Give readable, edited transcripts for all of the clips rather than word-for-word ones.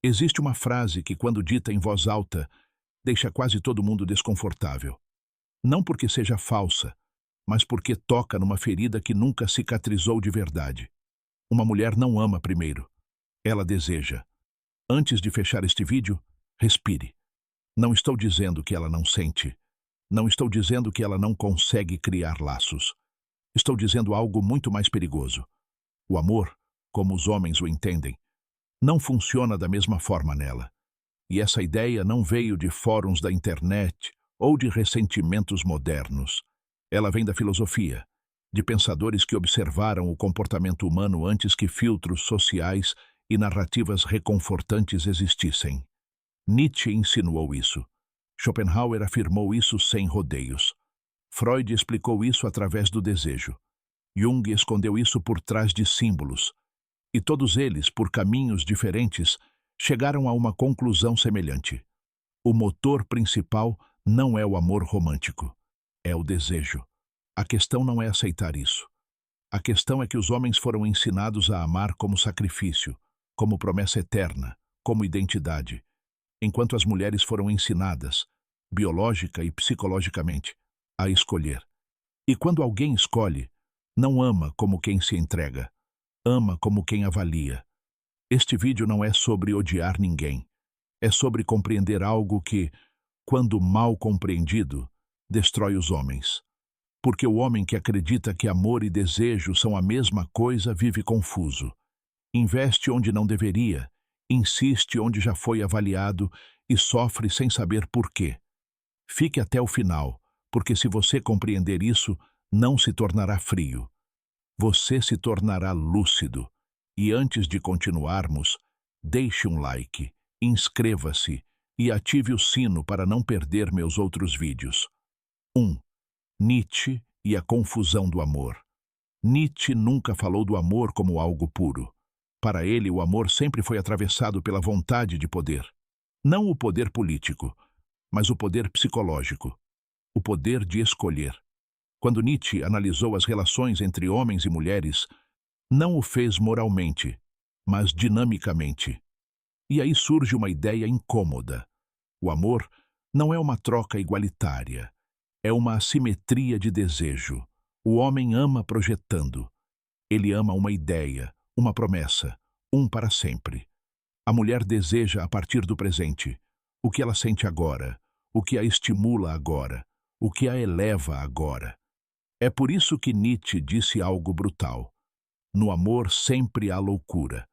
Existe uma frase que, quando dita em voz alta, deixa quase todo mundo desconfortável. Não porque seja falsa, mas porque toca numa ferida que nunca cicatrizou de verdade. Uma mulher não ama primeiro. Ela deseja. Antes de fechar este vídeo, respire. Não estou dizendo que ela não sente. Não estou dizendo que ela não consegue criar laços. Estou dizendo algo muito mais perigoso. O amor, como os homens o entendem, não funciona da mesma forma nela. E essa ideia não veio de fóruns da internet ou de ressentimentos modernos. Ela vem da filosofia, de pensadores que observaram o comportamento humano antes que filtros sociais e narrativas reconfortantes existissem. Nietzsche insinuou isso. Schopenhauer afirmou isso sem rodeios. Freud explicou isso através do desejo. Jung escondeu isso por trás de símbolos. E todos eles, por caminhos diferentes, chegaram a uma conclusão semelhante. O motor principal não é o amor romântico, é o desejo. A questão não é aceitar isso. A questão é que os homens foram ensinados a amar como sacrifício, como promessa eterna, como identidade, enquanto as mulheres foram ensinadas, biológica e psicologicamente, a escolher. E quando alguém escolhe, não ama como quem se entrega, ama como quem avalia. Este vídeo não é sobre odiar ninguém, é sobre compreender algo que, quando mal compreendido, destrói os homens. Porque o homem que acredita que amor e desejo são a mesma coisa vive confuso. Investe onde não deveria, insiste onde já foi avaliado e sofre sem saber por quê. Fique até o final, porque se você compreender isso, não se tornará frio. Você se tornará lúcido. E antes de continuarmos, deixe um like, inscreva-se e ative o sino para não perder meus outros vídeos. 1. Nietzsche e a confusão do amor. Nietzsche nunca falou do amor como algo puro. Para ele, o amor sempre foi atravessado pela vontade de poder. Não o poder político, mas o poder psicológico. O poder de escolher. Quando Nietzsche analisou as relações entre homens e mulheres, não o fez moralmente, mas dinamicamente. E aí surge uma ideia incômoda. O amor não é uma troca igualitária, é uma assimetria de desejo. O homem ama projetando. Ele ama uma ideia, uma promessa, um para sempre. A mulher deseja a partir do presente, o que ela sente agora, o que a estimula agora, o que a eleva agora. É por isso que Nietzsche disse algo brutal. No amor sempre há loucura,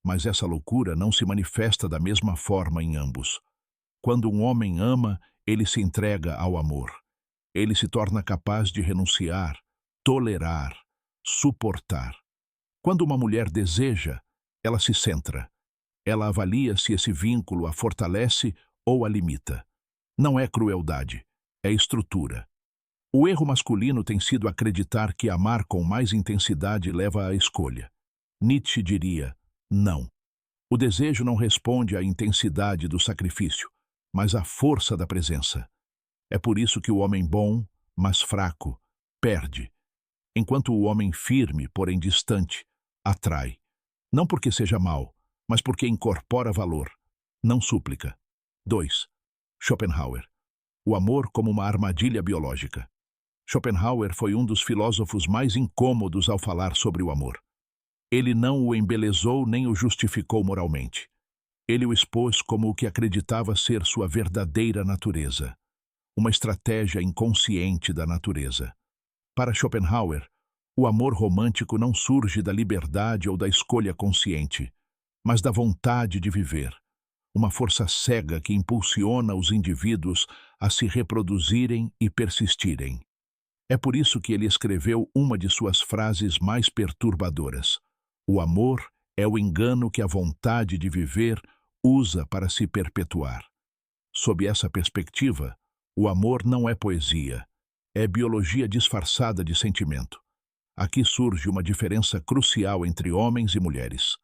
mas essa loucura não se manifesta da mesma forma em ambos. Quando um homem ama, ele se entrega ao amor. Ele se torna capaz de renunciar, tolerar, suportar. Quando uma mulher deseja, ela se centra. Ela avalia se esse vínculo a fortalece ou a limita. Não é crueldade, é estrutura. O erro masculino tem sido acreditar que amar com mais intensidade leva à escolha. Nietzsche diria, não. O desejo não responde à intensidade do sacrifício, mas à força da presença. É por isso que o homem bom, mas fraco, perde, enquanto o homem firme, porém distante, atrai. Não porque seja mau, mas porque incorpora valor, não súplica. 2. Schopenhauer. O amor como uma armadilha biológica. Schopenhauer foi um dos filósofos mais incômodos ao falar sobre o amor. Ele não o embelezou nem o justificou moralmente. Ele o expôs como o que acreditava ser sua verdadeira natureza, uma estratégia inconsciente da natureza. Para Schopenhauer, o amor romântico não surge da liberdade ou da escolha consciente, mas da vontade de viver, uma força cega que impulsiona os indivíduos a se reproduzirem e persistirem. É por isso que ele escreveu uma de suas frases mais perturbadoras. O amor é o engano que a vontade de viver usa para se perpetuar. Sob essa perspectiva, o amor não é poesia, é biologia disfarçada de sentimento. Aqui surge uma diferença crucial entre homens e mulheres.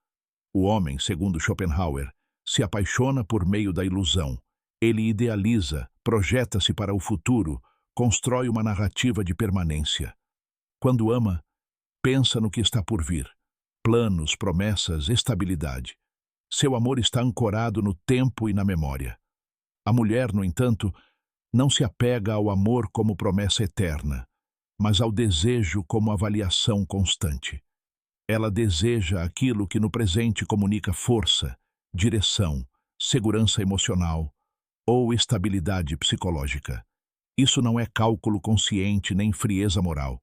O homem, segundo Schopenhauer, se apaixona por meio da ilusão. Ele idealiza, projeta-se para o futuro, constrói uma narrativa de permanência. Quando ama, pensa no que está por vir. Planos, promessas, estabilidade. Seu amor está ancorado no tempo e na memória. A mulher, no entanto, não se apega ao amor como promessa eterna, mas ao desejo como avaliação constante. Ela deseja aquilo que no presente comunica força, direção, segurança emocional ou estabilidade psicológica. Isso não é cálculo consciente nem frieza moral,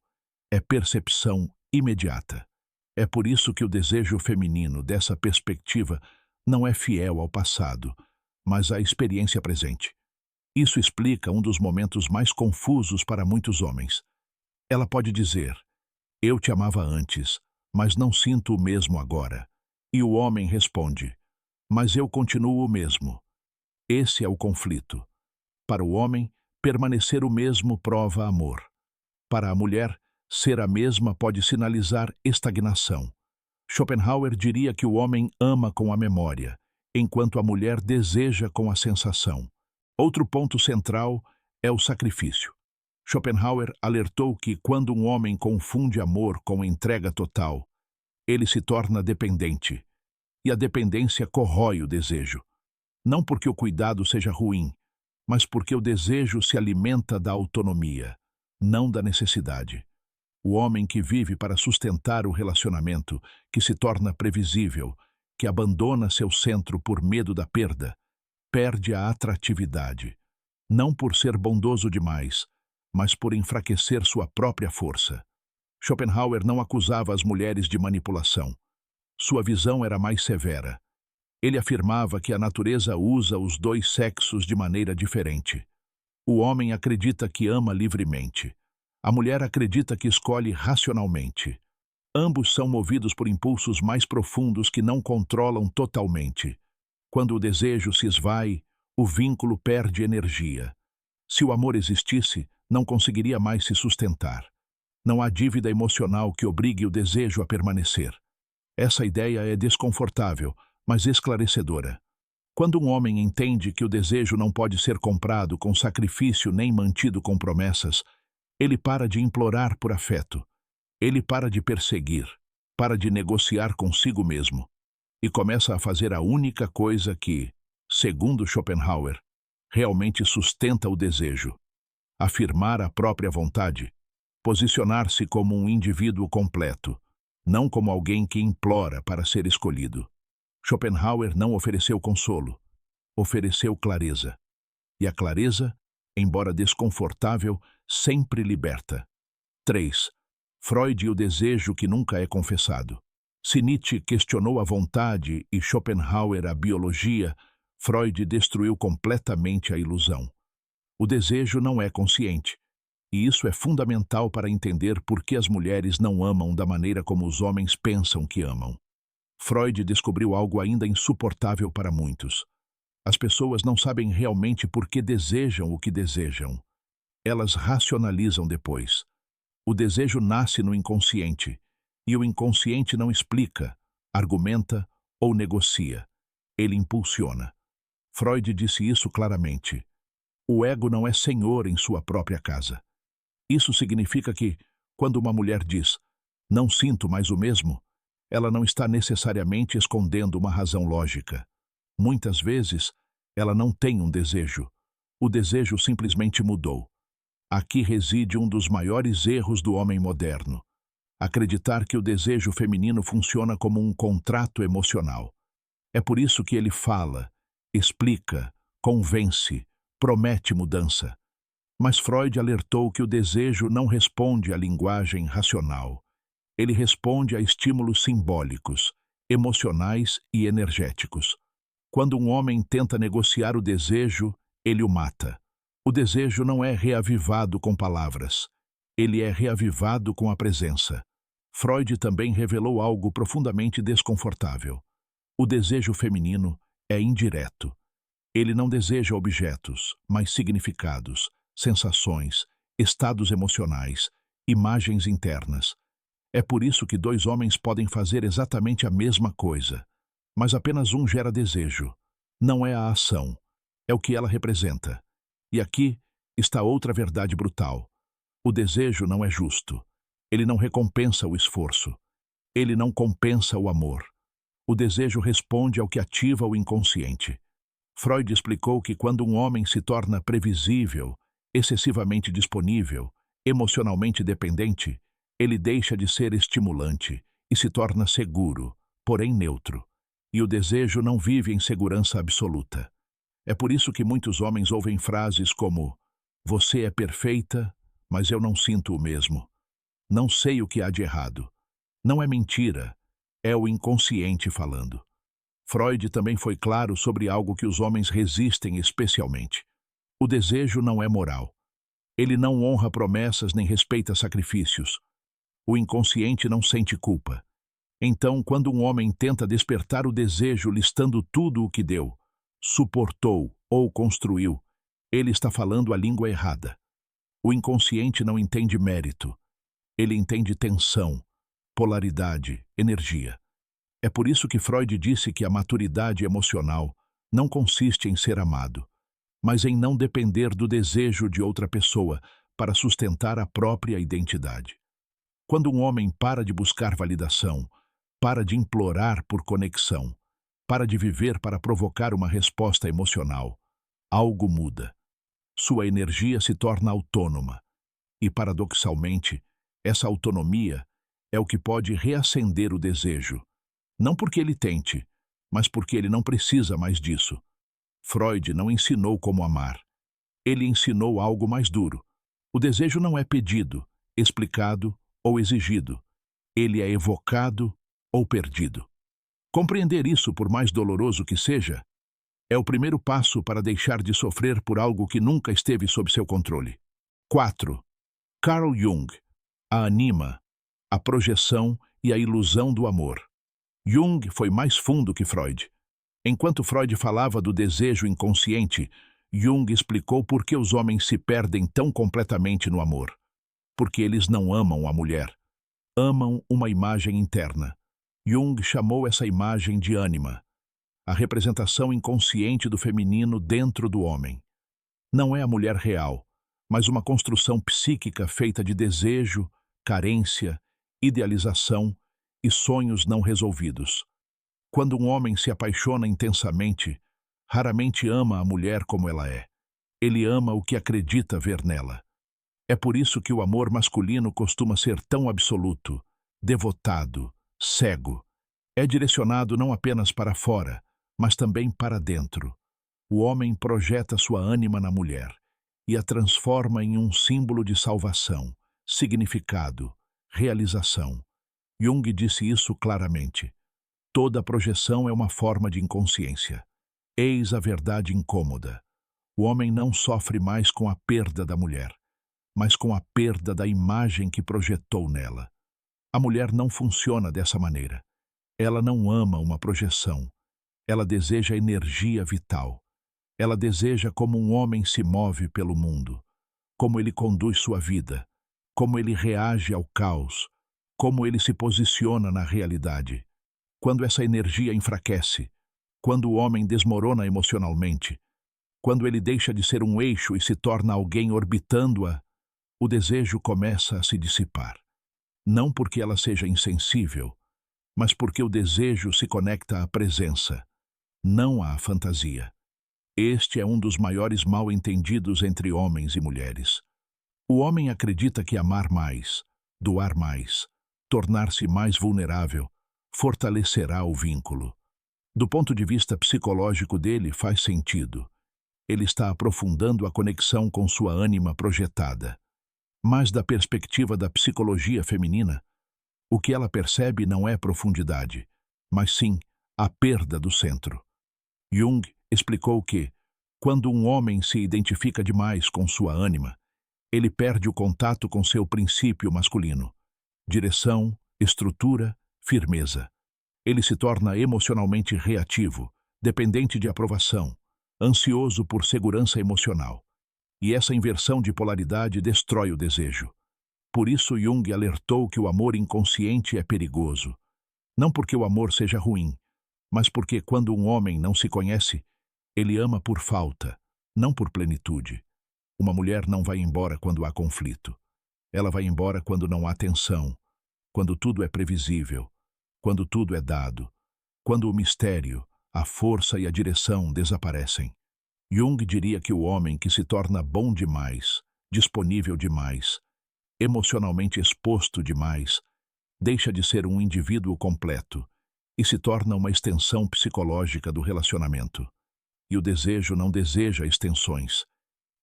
é percepção imediata. É por isso que o desejo feminino, dessa perspectiva, não é fiel ao passado, mas à experiência presente. Isso explica um dos momentos mais confusos para muitos homens. Ela pode dizer: "Eu te amava antes, mas não sinto o mesmo agora." E o homem responde: "Mas eu continuo o mesmo." Esse é o conflito. Para o homem, permanecer o mesmo prova amor. Para a mulher, ser a mesma pode sinalizar estagnação. Schopenhauer diria que o homem ama com a memória, enquanto a mulher deseja com a sensação. Outro ponto central é o sacrifício. Schopenhauer alertou que quando um homem confunde amor com entrega total, ele se torna dependente. E a dependência corrói o desejo. Não porque o cuidado seja ruim, mas porque o desejo se alimenta da autonomia, não da necessidade. O homem que vive para sustentar o relacionamento, que se torna previsível, que abandona seu centro por medo da perda, perde a atratividade, não por ser bondoso demais, mas por enfraquecer sua própria força. Schopenhauer não acusava as mulheres de manipulação. Sua visão era mais severa. Ele afirmava que a natureza usa os dois sexos de maneira diferente. O homem acredita que ama livremente. A mulher acredita que escolhe racionalmente. Ambos são movidos por impulsos mais profundos que não controlam totalmente. Quando o desejo se esvai, o vínculo perde energia. Se o amor existisse, não conseguiria mais se sustentar. Não há dívida emocional que obrigue o desejo a permanecer. Essa ideia é desconfortável, mas esclarecedora. Quando um homem entende que o desejo não pode ser comprado com sacrifício nem mantido com promessas, ele para de implorar por afeto. Ele para de perseguir, para de negociar consigo mesmo, e começa a fazer a única coisa que, segundo Schopenhauer, realmente sustenta o desejo: afirmar a própria vontade, posicionar-se como um indivíduo completo, não como alguém que implora para ser escolhido. Schopenhauer não ofereceu consolo, ofereceu clareza. E a clareza, embora desconfortável, sempre liberta. 3. Freud e o desejo que nunca é confessado. Se Nietzsche questionou a vontade e Schopenhauer a biologia, Freud destruiu completamente a ilusão. O desejo não é consciente, e isso é fundamental para entender por que as mulheres não amam da maneira como os homens pensam que amam. Freud descobriu algo ainda insuportável para muitos. As pessoas não sabem realmente por que desejam o que desejam. Elas racionalizam depois. O desejo nasce no inconsciente, e o inconsciente não explica, argumenta ou negocia. Ele impulsiona. Freud disse isso claramente. O ego não é senhor em sua própria casa. Isso significa que, quando uma mulher diz, "Não sinto mais o mesmo", ela não está necessariamente escondendo uma razão lógica. Muitas vezes, ela não tem um desejo. O desejo simplesmente mudou. Aqui reside um dos maiores erros do homem moderno: acreditar que o desejo feminino funciona como um contrato emocional. É por isso que ele fala, explica, convence, promete mudança. Mas Freud alertou que o desejo não responde à linguagem racional. Ele responde a estímulos simbólicos, emocionais e energéticos. Quando um homem tenta negociar o desejo, ele o mata. O desejo não é reavivado com palavras. Ele é reavivado com a presença. Freud também revelou algo profundamente desconfortável. O desejo feminino é indireto. Ele não deseja objetos, mas significados, sensações, estados emocionais, imagens internas. É por isso que dois homens podem fazer exatamente a mesma coisa, mas apenas um gera desejo. Não é a ação, é o que ela representa. E aqui está outra verdade brutal. O desejo não é justo. Ele não recompensa o esforço. Ele não compensa o amor. O desejo responde ao que ativa o inconsciente. Freud explicou que quando um homem se torna previsível, excessivamente disponível, emocionalmente dependente, ele deixa de ser estimulante e se torna seguro, porém neutro. E o desejo não vive em segurança absoluta. É por isso que muitos homens ouvem frases como: "Você é perfeita, mas eu não sinto o mesmo. Não sei o que há de errado." Não é mentira, é o inconsciente falando. Freud também foi claro sobre algo que os homens resistem especialmente. O desejo não é moral. Ele não honra promessas nem respeita sacrifícios. O inconsciente não sente culpa. Então, quando um homem tenta despertar o desejo listando tudo o que deu, suportou ou construiu, ele está falando a língua errada. O inconsciente não entende mérito. Ele entende tensão, polaridade, energia. É por isso que Freud disse que a maturidade emocional não consiste em ser amado, mas em não depender do desejo de outra pessoa para sustentar a própria identidade. Quando um homem para de buscar validação, para de implorar por conexão, para de viver para provocar uma resposta emocional, algo muda. Sua energia se torna autônoma. E, paradoxalmente, essa autonomia é o que pode reacender o desejo. Não porque ele tente, mas porque ele não precisa mais disso. Freud não ensinou como amar. Ele ensinou algo mais duro. O desejo não é pedido, explicado ou exigido. Ele é evocado ou perdido. Compreender isso, por mais doloroso que seja, é o primeiro passo para deixar de sofrer por algo que nunca esteve sob seu controle. 4. Carl Jung. A anima, a projeção e a ilusão do amor. Jung foi mais fundo que Freud. Enquanto Freud falava do desejo inconsciente, Jung explicou por que os homens se perdem tão completamente no amor. Porque eles não amam a mulher. Amam uma imagem interna. Jung chamou essa imagem de ânima, a representação inconsciente do feminino dentro do homem. Não é a mulher real, mas uma construção psíquica feita de desejo, carência, idealização e sonhos não resolvidos. Quando um homem se apaixona intensamente, raramente ama a mulher como ela é. Ele ama o que acredita ver nela. É por isso que o amor masculino costuma ser tão absoluto, devotado, cego. É direcionado não apenas para fora, mas também para dentro. O homem projeta sua ânima na mulher e a transforma em um símbolo de salvação, significado, realização. Jung disse isso claramente. Toda projeção é uma forma de inconsciência. Eis a verdade incômoda. O homem não sofre mais com a perda da mulher, mas com a perda da imagem que projetou nela. A mulher não funciona dessa maneira. Ela não ama uma projeção. Ela deseja energia vital. Ela deseja como um homem se move pelo mundo, como ele conduz sua vida, como ele reage ao caos, como ele se posiciona na realidade. Quando essa energia enfraquece, quando o homem desmorona emocionalmente, quando ele deixa de ser um eixo e se torna alguém orbitando-a, o desejo começa a se dissipar. Não porque ela seja insensível, mas porque o desejo se conecta à presença, não à fantasia. Este é um dos maiores mal-entendidos entre homens e mulheres. O homem acredita que amar mais, doar mais, tornar-se mais vulnerável, fortalecerá o vínculo. Do ponto de vista psicológico dele, faz sentido. Ele está aprofundando a conexão com sua ânima projetada. Mas da perspectiva da psicologia feminina, o que ela percebe não é profundidade, mas sim a perda do centro. Jung explicou que, quando um homem se identifica demais com sua ânima, ele perde o contato com seu princípio masculino. Direção, estrutura, firmeza. Ele se torna emocionalmente reativo, dependente de aprovação, ansioso por segurança emocional. E essa inversão de polaridade destrói o desejo. Por isso Jung alertou que o amor inconsciente é perigoso. Não porque o amor seja ruim, mas porque quando um homem não se conhece, ele ama por falta, não por plenitude. Uma mulher não vai embora quando há conflito. Ela vai embora quando não há tensão, quando tudo é previsível, quando tudo é dado, quando o mistério, a força e a direção desaparecem. Jung diria que o homem que se torna bom demais, disponível demais, emocionalmente exposto demais, deixa de ser um indivíduo completo e se torna uma extensão psicológica do relacionamento. E o desejo não deseja extensões,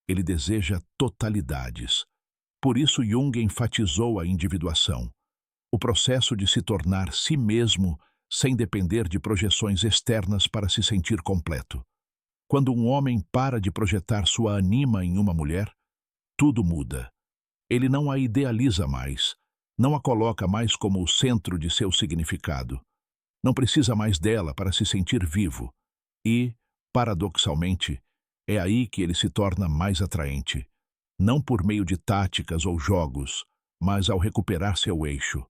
ele deseja totalidades. Por isso Jung enfatizou a individuação, o processo de se tornar si mesmo sem depender de projeções externas para se sentir completo. Quando um homem para de projetar sua anima em uma mulher, tudo muda. Ele não a idealiza mais, não a coloca mais como o centro de seu significado. Não precisa mais dela para se sentir vivo. E, paradoxalmente, é aí que ele se torna mais atraente. Não por meio de táticas ou jogos, mas ao recuperar seu eixo.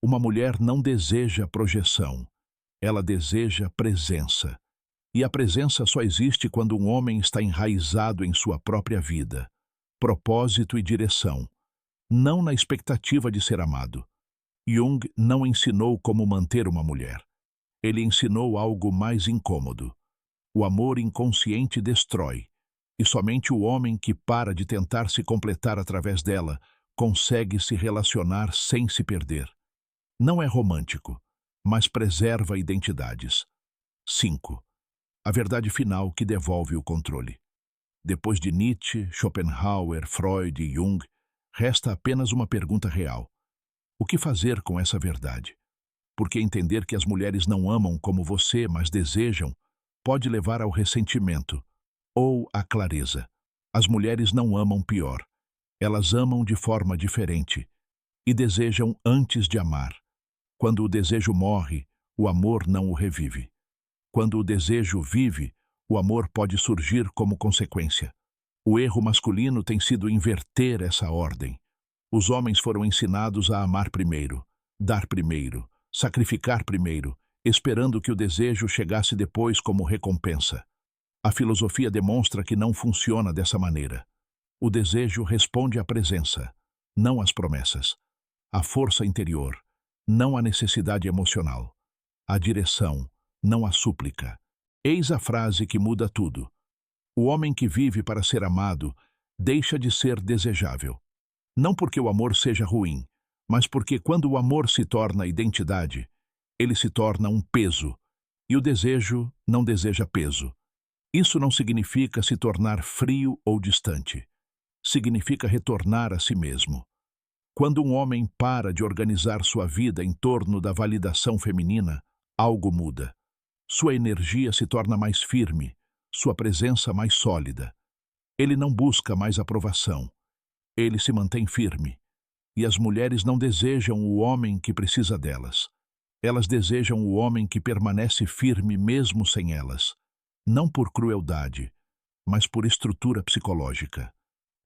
Uma mulher não deseja projeção, ela deseja presença. E a presença só existe quando um homem está enraizado em sua própria vida, propósito e direção, não na expectativa de ser amado. Jung não ensinou como manter uma mulher. Ele ensinou algo mais incômodo. O amor inconsciente destrói, e somente o homem que para de tentar se completar através dela consegue se relacionar sem se perder. Não é romântico, mas preserva identidades. 5. A verdade final que devolve o controle. Depois de Nietzsche, Schopenhauer, Freud e Jung, resta apenas uma pergunta real. O que fazer com essa verdade? Porque entender que as mulheres não amam como você, mas desejam, pode levar ao ressentimento ou à clareza. As mulheres não amam pior. Elas amam de forma diferente e desejam antes de amar. Quando o desejo morre, o amor não o revive. Quando o desejo vive, o amor pode surgir como consequência. O erro masculino tem sido inverter essa ordem. Os homens foram ensinados a amar primeiro, dar primeiro, sacrificar primeiro, esperando que o desejo chegasse depois como recompensa. A filosofia demonstra que não funciona dessa maneira. O desejo responde à presença, não às promessas. À força interior, não à necessidade emocional. À direção, não à súplica. Eis a frase que muda tudo. O homem que vive para ser amado deixa de ser desejável. Não porque o amor seja ruim, mas porque quando o amor se torna identidade, ele se torna um peso, e o desejo não deseja peso. Isso não significa se tornar frio ou distante. Significa retornar a si mesmo. Quando um homem para de organizar sua vida em torno da validação feminina, algo muda. Sua energia se torna mais firme, sua presença mais sólida. Ele não busca mais aprovação. Ele se mantém firme. E as mulheres não desejam o homem que precisa delas. Elas desejam o homem que permanece firme mesmo sem elas. Não por crueldade, mas por estrutura psicológica.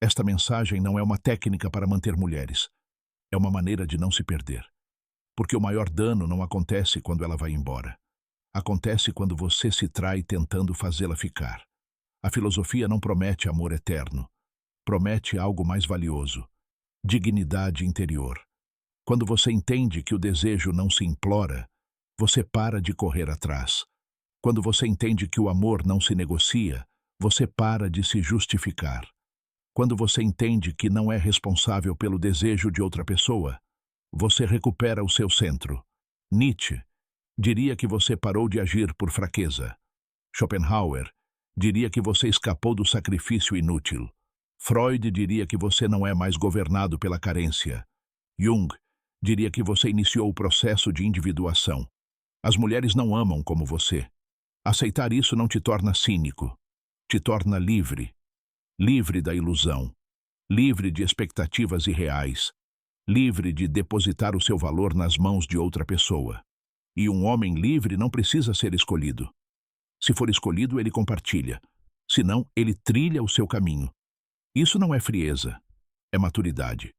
Esta mensagem não é uma técnica para manter mulheres. É uma maneira de não se perder. Porque o maior dano não acontece quando ela vai embora. Acontece quando você se trai tentando fazê-la ficar. A filosofia não promete amor eterno. Promete algo mais valioso. Dignidade interior. Quando você entende que o desejo não se implora, você para de correr atrás. Quando você entende que o amor não se negocia, você para de se justificar. Quando você entende que não é responsável pelo desejo de outra pessoa, você recupera o seu centro. Nietzsche diria que você parou de agir por fraqueza. Schopenhauer diria que você escapou do sacrifício inútil. Freud diria que você não é mais governado pela carência. Jung diria que você iniciou o processo de individuação. As mulheres não amam como você. Aceitar isso não te torna cínico. Te torna livre. Livre da ilusão. Livre de expectativas irreais. Livre de depositar o seu valor nas mãos de outra pessoa. E um homem livre não precisa ser escolhido. Se for escolhido, ele compartilha. Se não, ele trilha o seu caminho. Isso não é frieza, é maturidade.